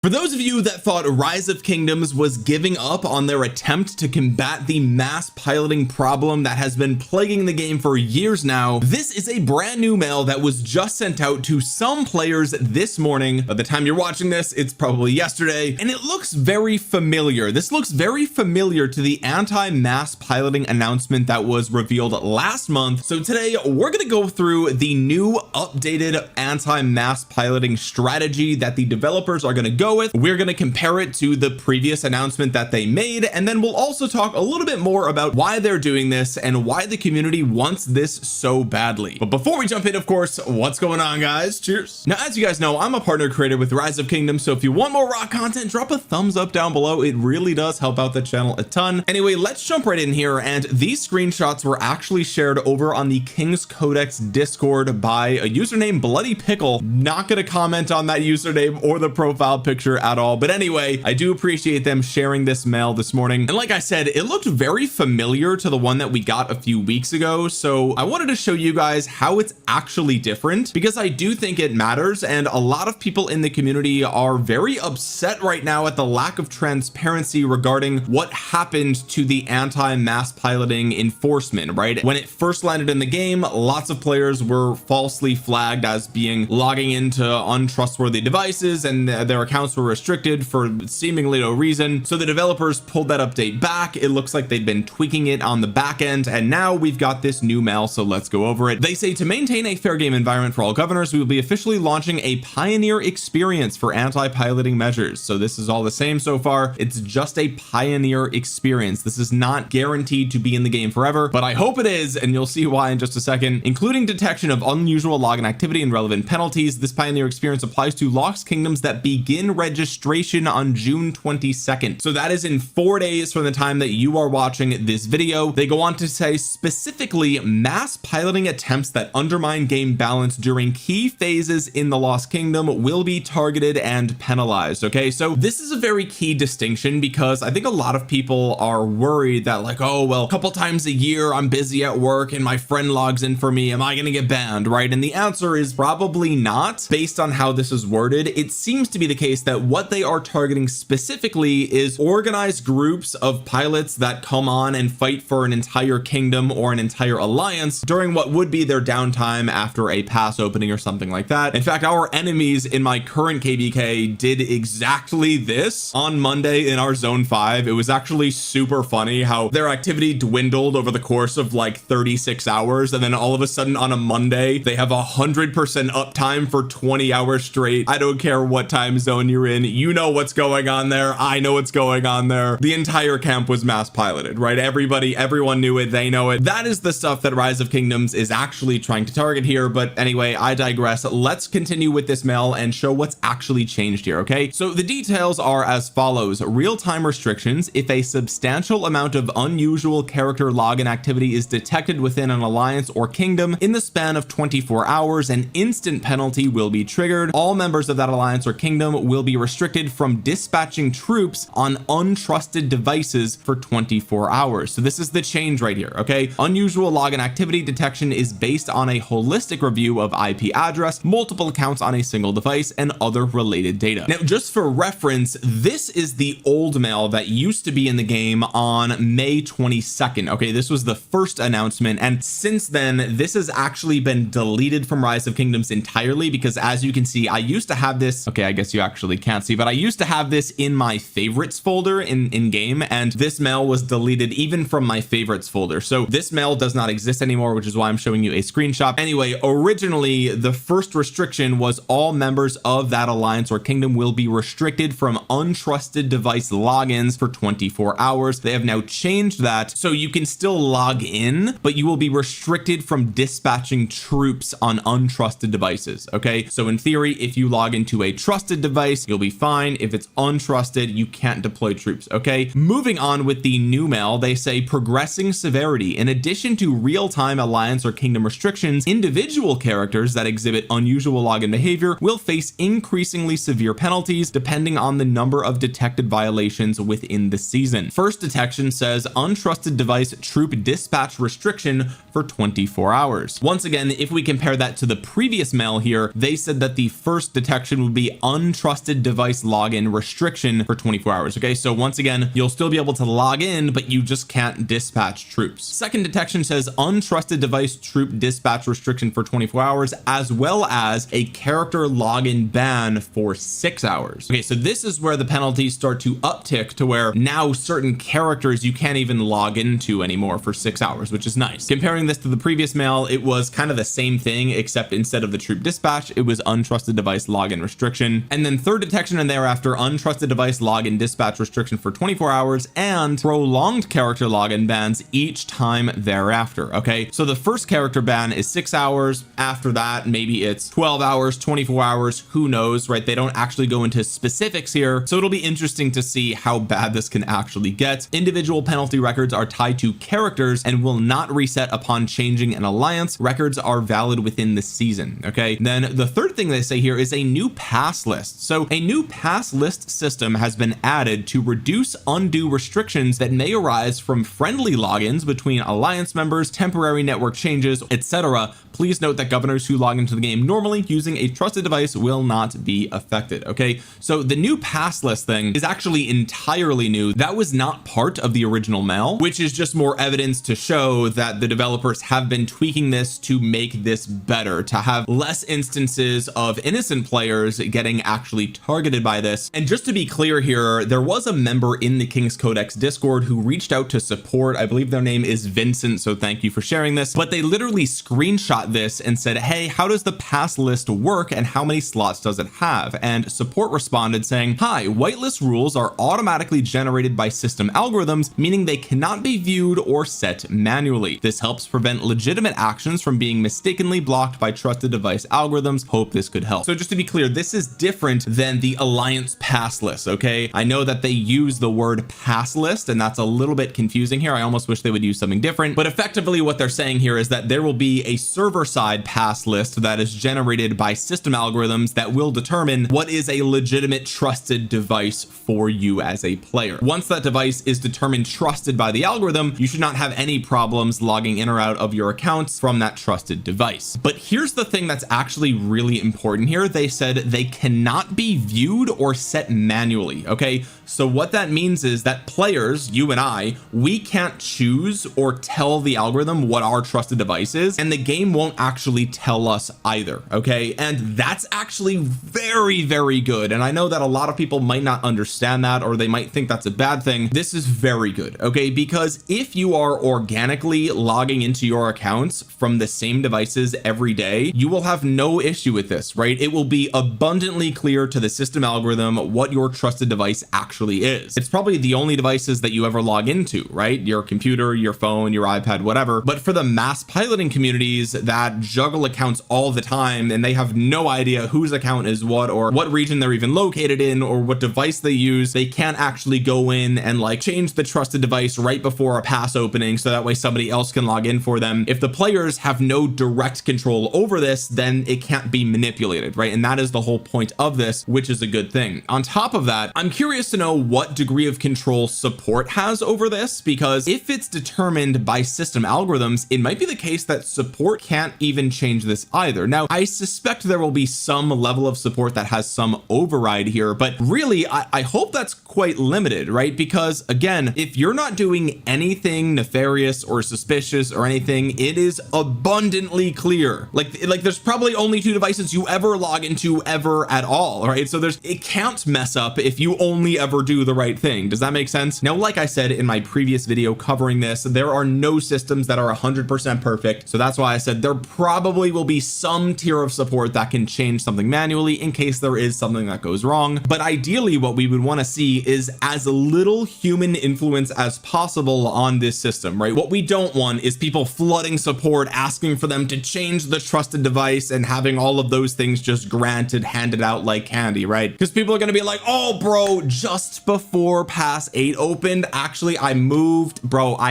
For those of you that thought Rise of Kingdoms was giving up on their attempt to combat the mass piloting problem that has been plaguing the game for years now, this is a brand new mail that was just sent out to some players this morning. By the time you're watching this, it's probably yesterday, and it looks very familiar. This looks very familiar to the anti-mass piloting announcement that was revealed last month. So today we're going to go through the new updated anti-mass piloting strategy that the developers are going to go with. We're going to compare it to the previous announcement that they made, and then we'll also talk a little bit more about why they're doing this and why the community wants this so badly. But before we jump in, of course, what's going on, guys? Cheers. Now, as you guys know, I'm a partner creator with Rise of Kingdoms, so if you want more raw content, drop a thumbs up down below. It really does help out the channel a ton. Anyway, let's jump right in here, and these screenshots were actually shared over on the King's Codex Discord by a username Bloody Pickle. Not going to comment on that username or the profile picture at all, but anyway, I do appreciate them sharing this mail this morning. And like I said, it looked very familiar to the one that we got a few weeks ago, so I wanted to show you guys how it's actually different, because I do think it matters, and a lot of people in the community are very upset right now at the lack of transparency regarding what happened to the anti-mass piloting enforcement. Right when it first landed in the game, lots of players were falsely flagged as being logging into untrustworthy devices, and their accounts were restricted for seemingly no reason. So the developers pulled that update back. It looks like they've been tweaking it on the back end, and now we've got this new mail, so let's go over it. They say, to maintain a fair game environment for all governors, we will be officially launching a pioneer experience for anti-piloting measures. So this is all the same so far. It's just a pioneer experience. This is not guaranteed to be in the game forever, but I hope it is, and you'll see why in just a second. Including detection of unusual login activity and relevant penalties, this pioneer experience applies to Lost Kingdoms that begin registration on June 22nd. So that is in 4 days from the time that you are watching this video. They go on to say, specifically, mass piloting attempts that undermine game balance during key phases in the Lost Kingdom will be targeted and penalized. Okay, so this is a very key distinction, because I think a lot of people are worried that, like, oh well, a couple times a year I'm busy at work and my friend logs in for me, am I gonna get banned? Right? And the answer is probably not. Based on how this is worded, it seems to be the case that what they are targeting specifically is organized groups of pilots that come on and fight for an entire kingdom or an entire alliance during what would be their downtime after a pass opening or something like that. In fact, our enemies in my current KVK did exactly this on Monday in our zone 5. It was actually super funny how their activity dwindled over the course of like 36 hours, and then all of a sudden on a Monday they have 100% uptime for 20 hours straight. I don't care what time zone you're in, you know what's going on there. I know what's going on there. The entire camp was mass piloted, right? Everyone knew it. They know it. That is the stuff that Rise of Kingdoms is actually trying to target here. But anyway, I digress. Let's continue with this mail and show what's actually changed here. Okay, so the details are as follows: real-time restrictions. If a substantial amount of unusual character login activity is detected within an alliance or kingdom in the span of 24 hours, an instant penalty will be triggered. All members of that alliance or kingdom will be restricted from dispatching troops on untrusted devices for 24 hours. So this is the change right here. Okay, unusual login activity detection is based on a holistic review of IP address, multiple accounts on a single device, and other related data. Now, just for reference, this is the old mail that used to be in the game on May 22nd. Okay, this was the first announcement, and since then this has actually been deleted from Rise of Kingdoms entirely, because as you can see, I used to have this. Okay, I guess you actually can't see, but I used to have this in my favorites folder in game, and this mail was deleted even from my favorites folder. So this mail does not exist anymore, which is why I'm showing you a screenshot. Anyway, originally the first restriction was all members of that alliance or kingdom will be restricted from untrusted device logins for 24 hours. They have now changed that so you can still log in, but you will be restricted from dispatching troops on untrusted devices. Okay, so in theory, if you log into a trusted device, you'll be fine. If it's untrusted, you can't deploy troops. Okay, moving on with the new mail, they say progressing severity. In addition to real-time alliance or kingdom restrictions, individual characters that exhibit unusual login behavior will face increasingly severe penalties depending on the number of detected violations within the season. First detection says untrusted device troop dispatch restriction for 24 hours. Once again, if we compare that to the previous mail here, they said that the first detection would be untrusted trusted device login restriction for 24 hours. Okay, so once again, you'll still be able to log in, but you just can't dispatch troops. Second detection says untrusted device troop dispatch restriction for 24 hours, as well as a character login ban for 6 hours. Okay, so this is where the penalties start to uptick to where now certain characters you can't even log into anymore for 6 hours, which is nice. Comparing this to the previous mail, it was kind of the same thing, except instead of the troop dispatch, it was untrusted device login restriction. And then third detection and thereafter, untrusted device login dispatch restriction for 24 hours and prolonged character login bans each time thereafter. Okay, so the first character ban is 6 hours. After that, maybe it's 12 hours, 24 hours, who knows, right? They don't actually go into specifics here, so it'll be interesting to see how bad this can actually get. Individual penalty records are tied to characters and will not reset upon changing an alliance. Records are valid within the season. Okay, then the third thing they say here is a new pass list. So a new pass list system has been added to reduce undue restrictions that may arise from friendly logins between alliance members, temporary network changes, etc. Please note that governors who log into the game normally using a trusted device will not be affected. Okay, so the new pass list thing is actually entirely new. That was not part of the original mail, which is just more evidence to show that the developers have been tweaking this to make this better, to have less instances of innocent players getting actually targeted by this. And just to be clear here, there was a member in the King's Codex Discord who reached out to support. I believe their name is Vincent, so thank you for sharing this, but they literally screenshot this and said, hey, how does the pass list work and how many slots does it have? And support responded saying, hi, whitelist rules are automatically generated by system algorithms, meaning they cannot be viewed or set manually. This helps prevent legitimate actions from being mistakenly blocked by trusted device algorithms. Hope this could help. So just to be clear, this is different than the alliance pass list. Okay, I know that they use the word pass list and that's a little bit confusing here. I almost wish they would use something different, but effectively what they're saying here is that there will be a server side pass list that is generated by system algorithms that will determine what is a legitimate trusted device for you as a player. Once that device is determined trusted by the algorithm, you should not have any problems logging in or out of your accounts from that trusted device. But here's the thing that's actually really important here. They said they cannot be viewed or set manually. Okay, so what that means is that players, you and I, we can't choose or tell the algorithm what our trusted device is, and the game won't actually tell us either. Okay, and that's actually very, very good. And I know that a lot of people might not understand that, or they might think that's a bad thing. This is very good. Okay, because if you are organically logging into your accounts from the same devices every day, you will have no issue with this, right? It will be abundantly clear to the system algorithm what your trusted device actually is. It's probably the only devices that you ever log into, right? Your computer, your phone, your iPad, whatever. But for the mass piloting communities that juggle accounts all the time and they have no idea whose account is what, or what region they're even located in, or what device they use, they can't actually go in and like change the trusted device right before a pass opening so that way somebody else can log in for them. If the players have no direct control over this, then it can't be manipulated, right? And that is the whole point of this, which is a good thing. On top of that, I'm curious to know what degree of control support has over this, because if it's determined by system algorithms, it might be the case that support can't even change this either. Now, I suspect there will be some level of support that has some override here, but really I hope that's quite limited, right? Because again, if you're not doing anything nefarious or suspicious or anything, it is abundantly clear. Like there's probably only 2 devices you ever log into ever at all, right? So it can't mess up if you only ever do the right thing. Does that make sense? Now, like I said in my previous video covering this, there are no systems that are 100% perfect. So that's why I said there probably will be some tier of support that can change something manually in case there is something that goes wrong. But ideally what we would want to see is as little human influence as possible on this system, right? What we don't want is people flooding support, asking for them to change the trusted device and having all of those things just granted, handed out like candy, right? Because people are going to be like, oh bro, just before pass 8 opened, actually I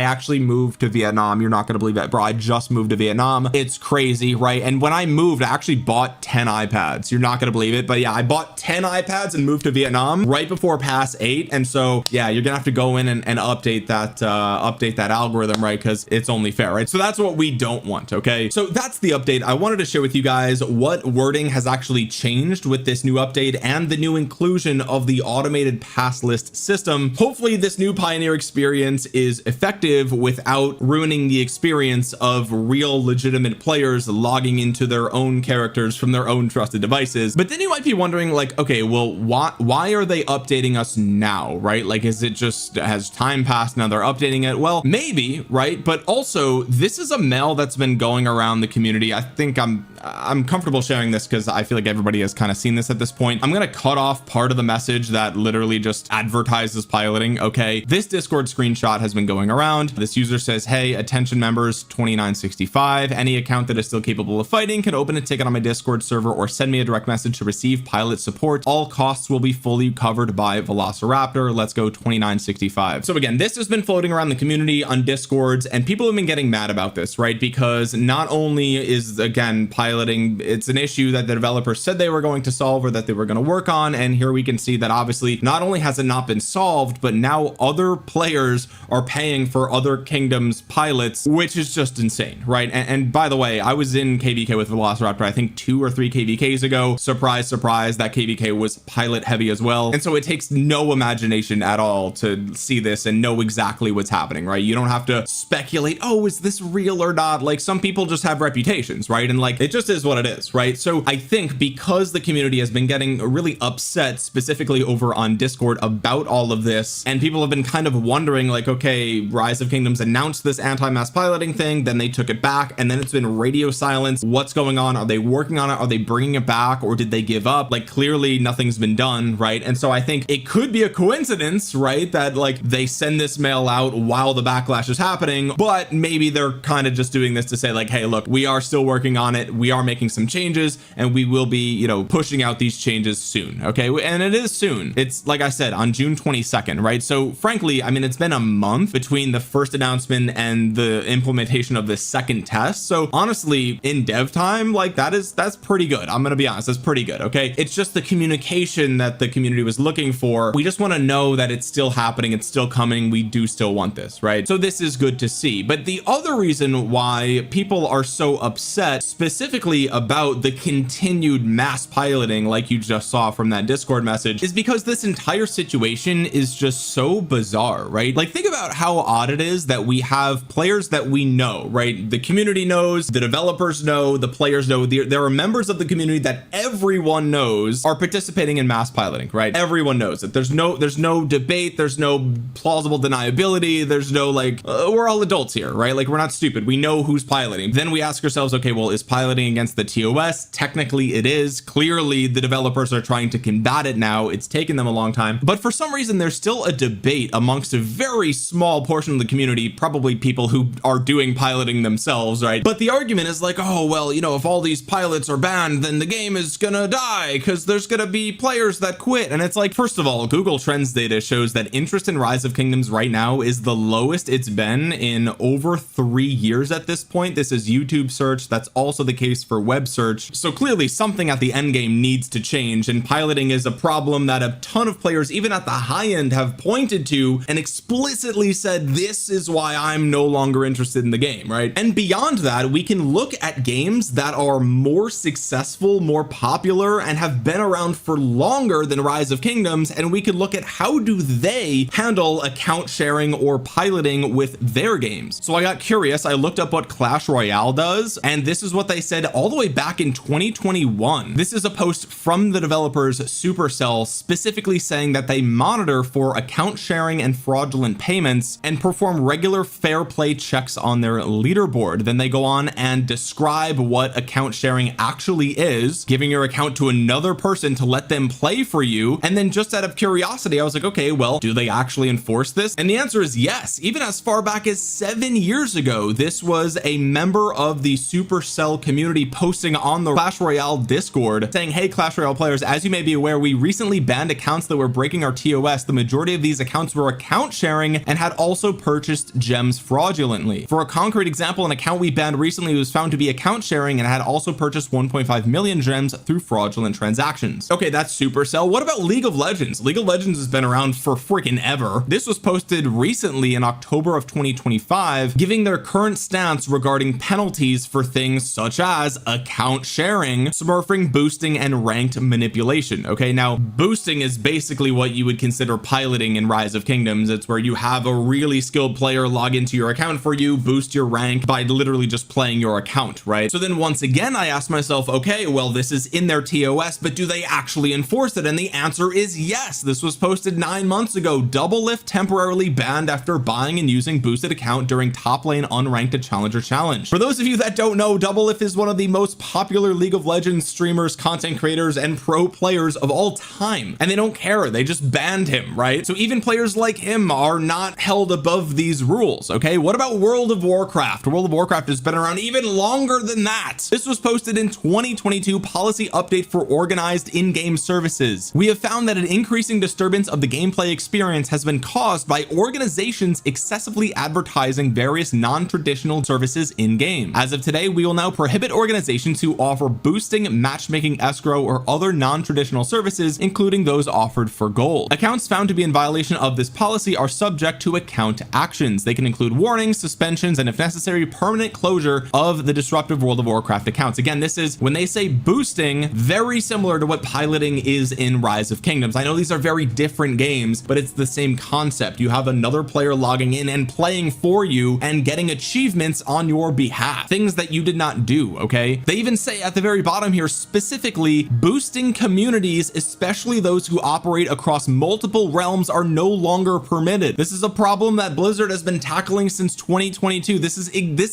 actually moved to Vietnam. You're not going to believe that, bro. I just moved to Vietnam. It's it's crazy, right? And when I moved, I actually bought 10 iPads. You're not gonna believe it, but yeah, I bought 10 iPads and moved to Vietnam right before pass 8. And so yeah, you're gonna have to go in and update that algorithm, right? Because it's only fair, right? So that's what we don't want. Okay, so that's the update. I wanted to share with you guys what wording has actually changed with this new update and the new inclusion of the automated pass list system. Hopefully this new Pioneer experience is effective without ruining the experience of real legitimate players logging into their own characters from their own trusted devices. But then you might be wondering, like, okay, well, why are they updating us now, right? Like, is it just, has time passed now they're updating it? Well, maybe, right? But also, this is a mail that's been going around the community. I think I'm comfortable sharing this because I feel like everybody has kind of seen this at this point. I'm going to cut off part of the message that literally just advertises piloting. Okay, this Discord screenshot has been going around. This user says, hey, attention members 2965, any account that is still capable of fighting can open a ticket on my Discord server or send me a direct message to receive pilot support. All costs will be fully covered by Velociraptor. Let's go 2965. So again, this has been floating around the community on Discords, and people have been getting mad about this, right? Because not only is, again, piloting, it's an issue that the developers said they were going to solve or that they were going to work on, and here we can see that obviously not only has it not been solved, but now other players are paying for other kingdoms pilots, which is just insane, right? And by the way, I was in KVK with Velociraptor I think 2 or 3 KVKs ago. Surprise, surprise, that KVK was pilot heavy as well, and so it takes no imagination at all to see this and know exactly what's happening, right? You don't have to speculate, oh, is this real or not? Like, some people just have reputations, right? And like, it just is what it is, right? So I think because the community has been getting really upset specifically over on Discord about all of this, and people have been kind of wondering, like, okay, Rise of Kingdoms announced this anti-mass piloting thing, then they took it back, and then it's been radio silence. What's going on? Are they working on it? Are they bringing it back, or did they give up? Like, clearly nothing's been done, right? And so I think it could be a coincidence, right, that like they send this mail out while the backlash is happening, but maybe they're kind of just doing this to say, like, hey, look, we are still working on it, we are making some changes, and we will be, you know, pushing out these changes soon. Okay, and it is soon. It's, like I said, on June 22nd, right? So frankly, I mean, it's been a month between the first announcement and the implementation of the second test. So honestly, in dev time, like, that's pretty good. I'm gonna be honest, that's pretty good. Okay, it's just the communication that the community was looking for. We just want to know that it's still happening, it's still coming, we do still want this, right? So this is good to see. But the other reason why people are so upset specifically about the continued mass piloting, like you just saw from that Discord message, is because this entire situation is just so bizarre, right? Like, think about how odd it is that we have players that we know, right? The community knows, the developers know, the players know, there are members of the community that everyone knows are participating in mass piloting, right? Everyone knows it. There's no debate, there's no plausible deniability, there's no like, we're all adults here, right? Like, we're not stupid, we know who's piloting. Then we ask ourselves, okay, well, is piloting against the TOS? Technically it is. Clearly the developers are trying to combat it now. It's taken them a long time, but for some reason there's still a debate amongst a very small portion of the community, probably people who are doing piloting themselves, right? But the argument is like, oh, well, you know, if all these pilots are banned, then the game is gonna die because there's gonna be players that quit. And it's like, first of all, Google Trends data shows that interest in Rise of Kingdoms right now is the lowest it's been in over 3 years at this point. This is YouTube search. That's also the case for web search. So clearly something at the end game needs to change, and piloting is a problem that a ton of players, even at the high end, have pointed to and explicitly said, this is why I'm no longer interested in the game, right? And beyond that, we can look at games that are more successful, more popular, and have been around for longer than Rise of Kingdoms, and we can look at how do they handle account sharing or piloting with their games. So I got curious, I looked up what Clash Royale does, and this is what they said all the way back in 2021. This is a post from the developers Supercell, specifically saying that they monitor for account sharing and fraudulent payments and perform regular fair play checks on their leaderboard. Then they go on and describe what account sharing actually is, giving your account to another person to let them play for you. And then just out of curiosity, I was like, okay, well, do they actually enforce this? And the answer is yes. Even as far back as 7 years ago, this was a member of the Supercell community community posting on the Clash Royale Discord saying, hey Clash Royale players, as you may be aware, we recently banned accounts that were breaking our TOS. The majority of these accounts were account sharing and had also purchased gems fraudulently. For a concrete example, an account we banned recently was found to be account sharing and had also purchased 1.5 million gems through fraudulent transactions. Okay, that's Supercell. What about League of Legends? League of Legends has been around for freaking ever. This was posted recently in October of 2025, giving their current stance regarding penalties for things such as account sharing, smurfing, boosting, and ranked manipulation. Okay, now boosting is basically what you would consider piloting in Rise of Kingdoms. It's where you have a really skilled player log into your account for you, boost your rank by literally just playing your account, right? So then once again I asked myself, okay, well, this is in their TOS, but do they actually enforce it? And the answer is yes. This was posted 9 months ago. Doublelift temporarily banned after buying and using boosted account during top lane unranked challenger challenge. For those of you that don't know, Doublelift is one of the most popular League of Legends streamers, content creators, and pro players of all time, and they don't care. They just banned him, right? So even players like him are not held above these rules. Okay, what about World of Warcraft? World of Warcraft has been around even longer than that. This was posted in 2022 policy update for organized in-game services. We have found that an increasing disturbance of the gameplay experience has been caused by organizations excessively advertising various non-traditional services in-game. As of today, we will now prohibit organizations who offer boosting, matchmaking, escrow, or other non-traditional services, including those offered for gold. Accounts found to be in violation of this policy are subject to account actions. They can include warnings, suspensions, and if necessary, permanent closure of the disruptive World of Warcraft accounts. Again, this is when they say boosting, very similar to what piloting is in Rise of Kingdoms. I know these are very different games, but it's the same concept. You have another player logging in and playing for you and getting achievements on your behalf, things that you did not do. Okay, they even say at the very bottom here, specifically, boosting communities, especially those who operate across multiple realms, are no longer permitted. This is a problem that Blizzard has been tackling since 2022. This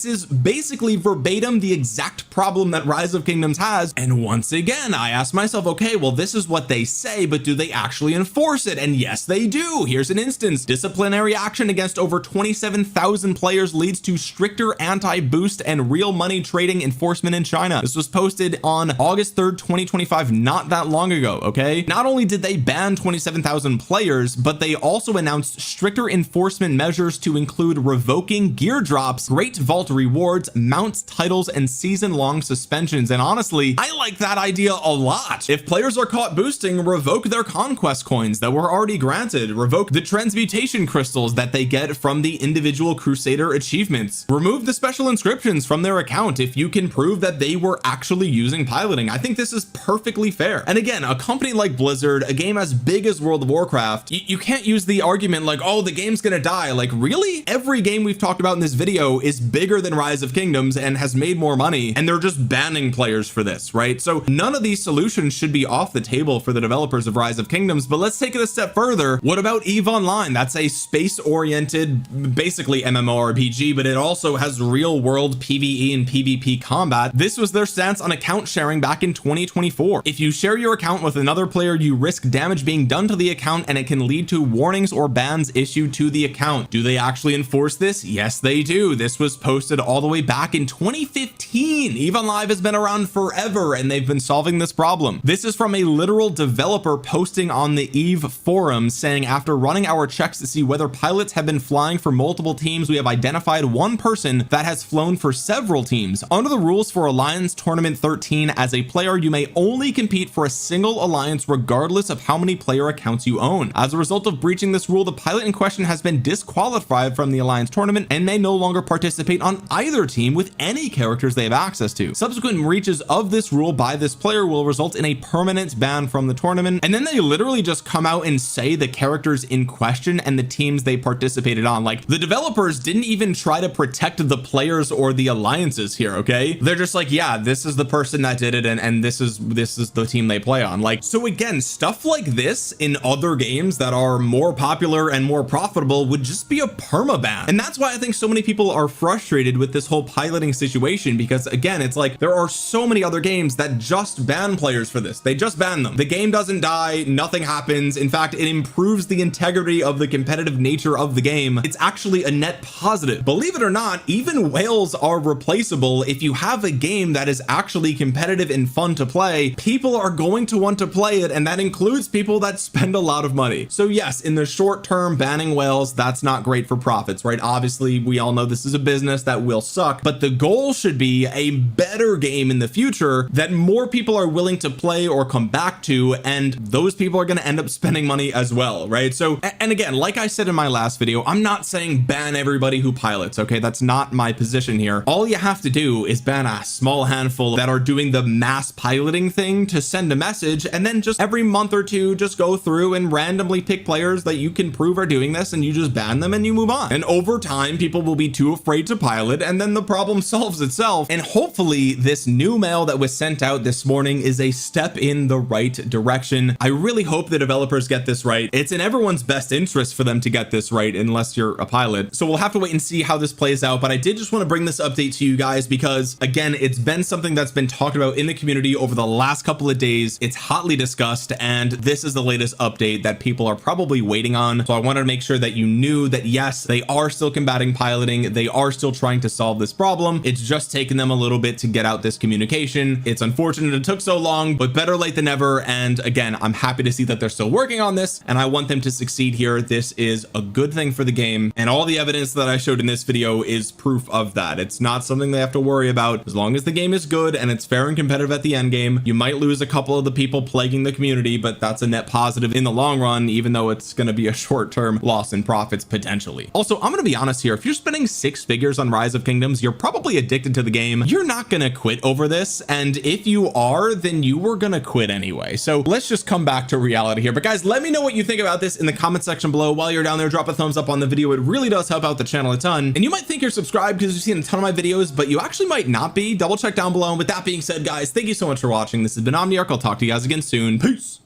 is basically verbatim the exact problem that Rise of Kingdoms has. And once again, I asked myself, okay, well, this is what they say, but do they actually enforce it? And yes, they do. Here's an instance. Disciplinary action against over 27,000 players leads to stricter anti-boost and real money trading enforcement in China. This was posted on August 3rd, 2025, not that long ago. Okay, not only did they ban 27,000 players, but they also announced stricter enforcement measures to include revoking gear drops, great vault rewards, mounts, titles, and season-long suspensions. And honestly, I like that idea a lot. If players are caught boosting, revoke their conquest coins that were already granted, revoke the transmutation crystals that they get from the individual crusader achievements, remove the special inscriptions from their account if you can prove that they were actually using piloting. I think this is perfectly fair. And again, a company like Blizzard, a game as big as World of Warcraft, you can't use the argument like, oh, the game's gonna die. Like, really? Every game we've talked about in this video is bigger than Rise of Kingdoms and has made more money, and they're just banning players for this, right? So none of these solutions should be off the table for the developers of Rise of Kingdoms. But let's take it a step further. What about EVE Online? That's a space-oriented, basically MMORPG, but it also has real-world PvE and PvP combat. This was their stance on account sharing back in 2024. If you share your account with another player, you risk damage being done to the account, and it can lead to warnings or bans issued to the account. Do they actually enforce this? Yes, they do. This was posted all the way back in 2015. EVE Online has been around forever, and they've been solving this problem. This is from a literal developer posting on the EVE forum saying, after running our checks to see whether pilots have been flying for multiple teams, we have identified one person that has flown for several teams. Under the rules for Alliance Tournament 13, as a player, you may only compete for a single alliance regardless of how many player accounts you own. As a result of breaching this rule, the pilot in question has been disqualified from the Alliance Tournament and may no longer participate on either team with any characters they have access to. Subsequent breaches of this rule by this player will result in a permanent ban from the tournament. And then they literally just come out and say the characters in question and the teams they participated on. Like, the developers didn't even try to protect the players or the alliances here. Okay, they're just like, yeah, this is the person that did it, and this is the team they play on. Like, so again, stuff like this in other games that are more popular and more profitable would just be a perma ban. And that's why I think so many people are frustrated with this whole piloting situation, because again, it's like there are so many other games that just ban players for this. They just ban them. The game doesn't die, nothing happens. In fact, it improves the integrity of the competitive nature of the game. It's actually a net positive. Believe it or not, even whales are replaceable if you have a game that is actually competitive and fun to play, people are going to want to play it, and that includes people that spend a lot of money. So yes, in the short term, banning whales, that's not great for profits, right? Obviously, we all know this is a business that will suck, but the goal should be a better game in the future that more people are willing to play or come back to, and those people are going to end up spending money as well, right? So, and again, like I said in my last video, I'm not saying ban everybody who pilots, okay? That's not my position here. All you have to do is ban a small handful that are doing the mass piloting thing to send a message, and then just every month or two just go through and randomly pick players that you can prove are doing this, and you just ban them and you move on. And over time, people will be too afraid to pilot, and then the problem solves itself. And hopefully this new mail that was sent out this morning is a step in the right direction. I really hope the developers get this right. It's in everyone's best interest for them to get this right, unless you're a pilot. So we'll have to wait and see how this plays out, but I did just want to bring this update to you guys because, again, it's been something that's been talked about in the community over the last couple of days. It's hotly discussed, and this is the latest update that people are probably waiting on. So I wanted to make sure that you knew that yes, they are still combating piloting, they are still trying to solve this problem. It's just taken them a little bit to get out this communication. It's unfortunate it took so long, but better late than never. And again, I'm happy to see that they're still working on this, and I want them to succeed here. This is a good thing for the game, and all the evidence that I showed in this video is proof of that. It's not something they have to worry about. As long as the game is good and it's fair and competitive at the end game, you might lose a couple of the people plaguing the community, but that's a net positive in the long run, even though it's going to be a short-term loss in profits potentially. Also, I'm going to be honest here, if you're spending 6 figures on Rise of Kingdoms, you're probably addicted to the game. You're not going to quit over this, and if you are, then you were going to quit anyway. So let's just come back to reality here. But guys, let me know what you think about this in the comment section below. While you're down there, drop a thumbs up on the video. It really does help out the channel a ton. And you might think you're subscribed because you've seen a ton of my videos, but you actually might not be. Double check down below. And with that being said, guys, thank you so much for watching. This has been Omniarch. I'll talk to you guys again soon. Peace.